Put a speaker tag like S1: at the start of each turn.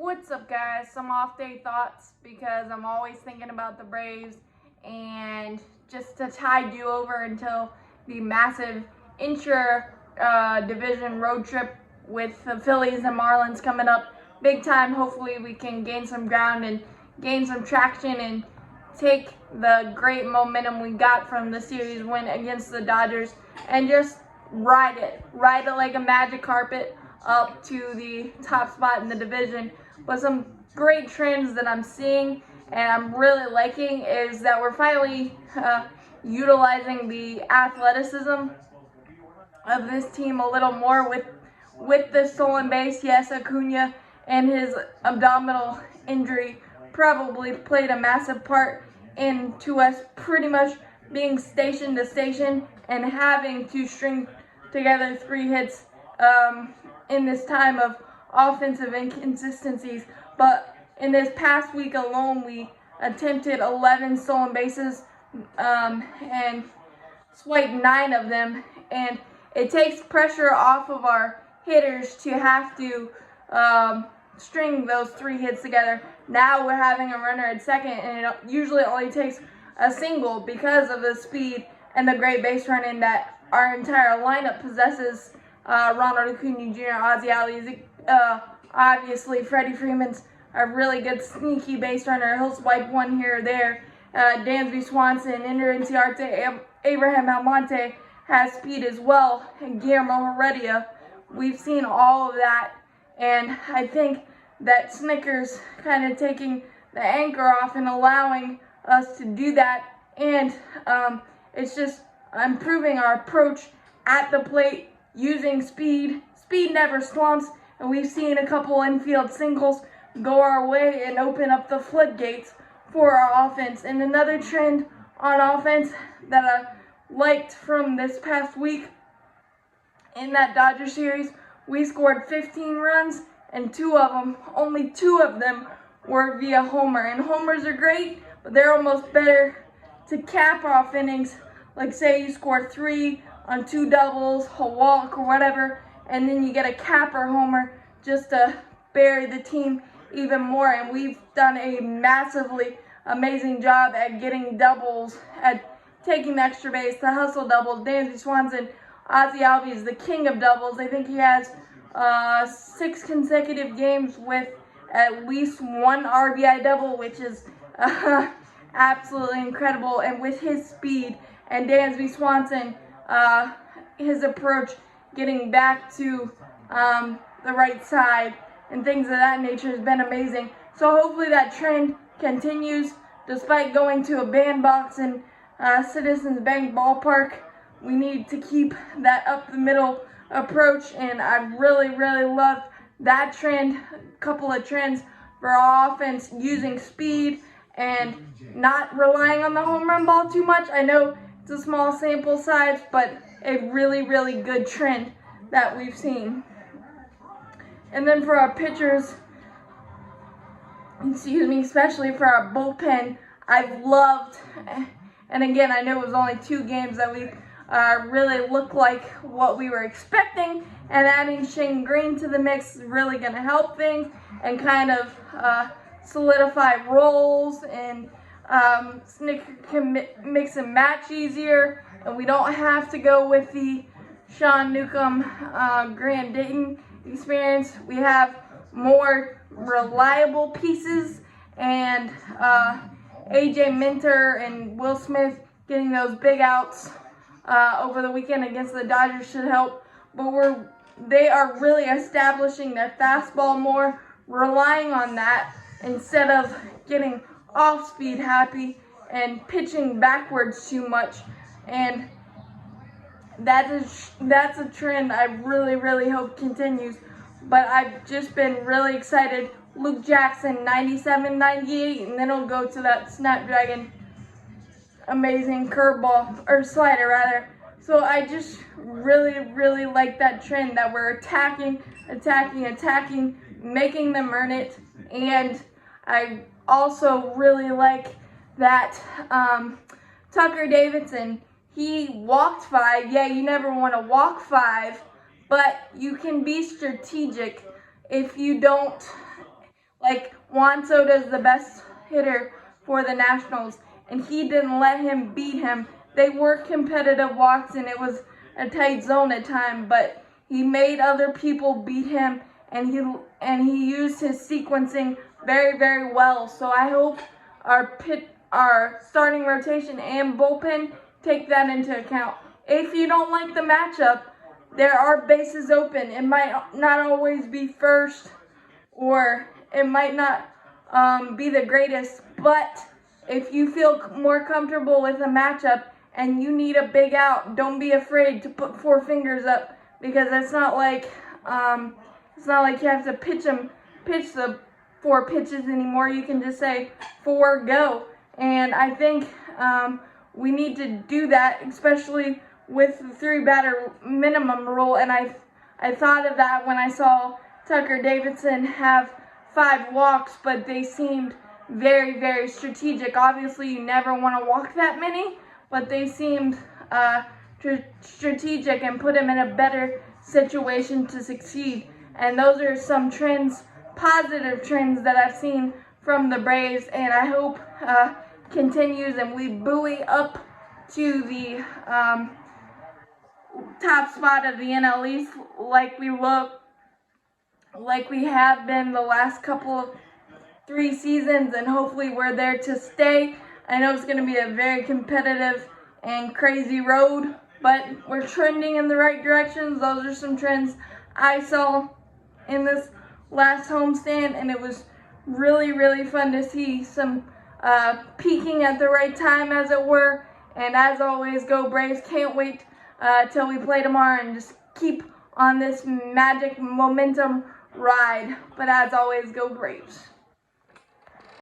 S1: What's up, guys? Some off day thoughts because I'm always thinking about the Braves, and just to tide you over until the massive intra division road trip with the Phillies and Marlins coming up big time. Hopefully we can gain some ground and gain some traction and take the great momentum we got from the series win against the Dodgers and just ride it like a magic carpet up to the top spot in the division. But some great trends that I'm seeing and I'm really liking is that we're finally utilizing the athleticism of this team a little more with the stolen base. Yes, Acuna and his abdominal injury probably played a massive part into us pretty much being station to station and having to string together 3 hits in this time of offensive inconsistencies. But in this past week alone, we attempted 11 stolen bases and swiped 9 of them, and it takes pressure off of our hitters to have to string those 3 hits together. Now we're having a runner at second, and it usually only takes a single because of the speed and the great base running that our entire lineup possesses. Ronald Acuna Jr., Ozzie Albies, obviously Freddie Freeman's a really good sneaky base runner. He'll swipe 1 here or there. Dansby Swanson, Ender Inciarte, Abraham Almonte has speed as well, and Guillermo Heredia. We've seen all of that, and I think that Snitker's kind of taking the anchor off and allowing us to do that, and it's just improving our approach at the plate using speed. Speed never slumps, and we've seen a couple infield singles go our way and open up the floodgates for our offense. And another trend on offense that I liked from this past week in that Dodger series, we scored 15 runs, and only two of them were via homer. And homers are great, but they're almost better to cap off innings. Like say you score 3 on 2 doubles, a walk or whatever, and then you get a capper homer just to bury the team even more. And we've done a massively amazing job at getting doubles, at taking the extra base, the hustle doubles. Dansby Swanson, Ozzie Albies is the king of doubles. I think he has 6 consecutive games with at least 1 RBI double, which is absolutely incredible. And with his speed and Dansby Swanson, his approach, getting back to the right side and things of that nature has been amazing. So hopefully that trend continues despite going to a bandbox in Citizens Bank Ballpark. We need to keep that up the middle approach, and I really love that trend. A couple of trends for our offense using speed and not relying on the home run ball too much. I know it's a small sample size, but a really good trend that we've seen. And then for our pitchers, especially for our bullpen, I've loved, and again, I know it was only 2 games that we really looked like what we were expecting, and adding Shane Green to the mix is really going to help things and kind of solidify roles, and Snitker can mix and match easier, and we don't have to go with the Sean Newcomb, Grant Dayton experience. We have more reliable pieces, and AJ Minter and Will Smith getting those big outs over the weekend against the Dodgers should help. But they are really establishing their fastball more, relying on that instead of getting off-speed happy and pitching backwards too much. And that's a trend I really hope continues. But I've just been really excited. Luke Jackson, 97, 98, and then it'll go to that Snapdragon amazing curveball, or slider rather. So I just really like that trend that we're attacking, making them earn it. And I also really like that Tucker Davidson, he walked 5. Yeah, you never want to walk 5, but you can be strategic if you don't like Juan Soto is the best hitter for the Nationals, and he didn't let him beat him. They were competitive walks, and it was a tight zone at times, but he made other people beat him, and he used his sequencing very, very well. So I hope our starting rotation and bullpen take that into account. If you don't like the matchup, there are bases open. It might not always be first, or it might not be the greatest, but if you feel more comfortable with a matchup and you need a big out, don't be afraid to put 4 fingers up, because it's not like you have to pitch the 4 pitches anymore. You can just say 4, go. And I think we need to do that, especially with the 3-batter minimum rule. And I thought of that when I saw Tucker Davidson have 5 walks, but they seemed very, very strategic. Obviously, you never want to walk that many, but they seemed strategic and put him in a better situation to succeed. And those are some trends, positive trends that I've seen from the Braves, and I hope continues and we buoy up to the top spot of the NL East like we have been the last couple of 3 seasons, and hopefully we're there to stay. I know it's going to be a very competitive and crazy road, but we're trending in the right directions. Those are some trends I saw in this last homestand, and it was really, really fun to see some peaking at the right time, as it were. And as always, go Braves. Can't wait till we play tomorrow and just keep on this magic momentum ride. But as always, go Braves.